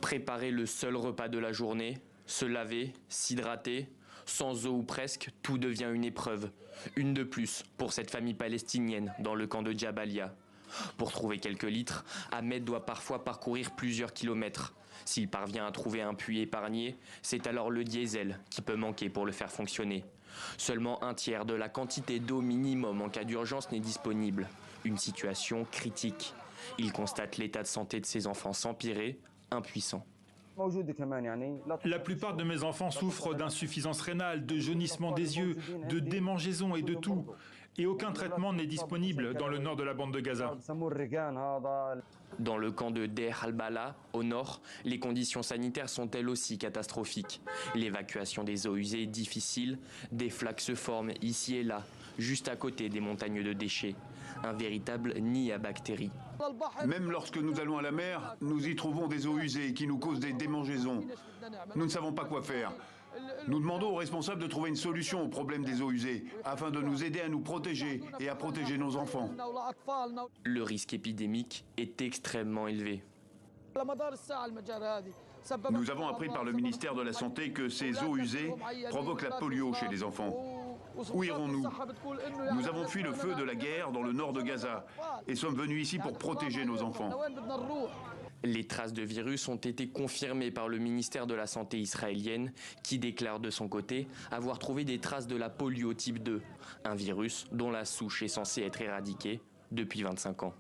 Préparer le seul repas de la journée, se laver, s'hydrater, sans eau ou presque, tout devient une épreuve. Une de plus pour cette famille palestinienne dans le camp de Jabalia. Pour trouver quelques litres, Ahmed doit parfois parcourir plusieurs kilomètres. S'il parvient à trouver un puits épargné, c'est alors le diesel qui peut manquer pour le faire fonctionner. Seulement un tiers de la quantité d'eau minimum en cas d'urgence n'est disponible. Une situation critique. Il constate l'état de santé de ses enfants s'empirer, impuissants. La plupart de mes enfants souffrent d'insuffisance rénale, de jaunissement des yeux, de démangeaison et de toux. Et aucun traitement n'est disponible dans le nord de la bande de Gaza. Dans le camp de Deir al-Bala, au nord, les conditions sanitaires sont elles aussi catastrophiques. L'évacuation des eaux usées est difficile, des flaques se forment ici et là, juste à côté des montagnes de déchets. Un véritable nid à bactéries. Même lorsque nous allons à la mer, nous y trouvons des eaux usées qui nous causent des démangeaisons. Nous ne savons pas quoi faire. Nous demandons aux responsables de trouver une solution au problème des eaux usées, afin de nous aider à nous protéger et à protéger nos enfants. Le risque épidémique est extrêmement élevé. Nous avons appris par le ministère de la Santé que ces eaux usées provoquent la polio chez les enfants. Où irons-nous? Nous avons fui le feu de la guerre dans le nord de Gaza et sommes venus ici pour protéger nos enfants. Les traces de virus ont été confirmées par le ministère de la Santé israélienne qui déclare de son côté avoir trouvé des traces de la polio type 2, un virus dont la souche est censée être éradiquée depuis 25 ans.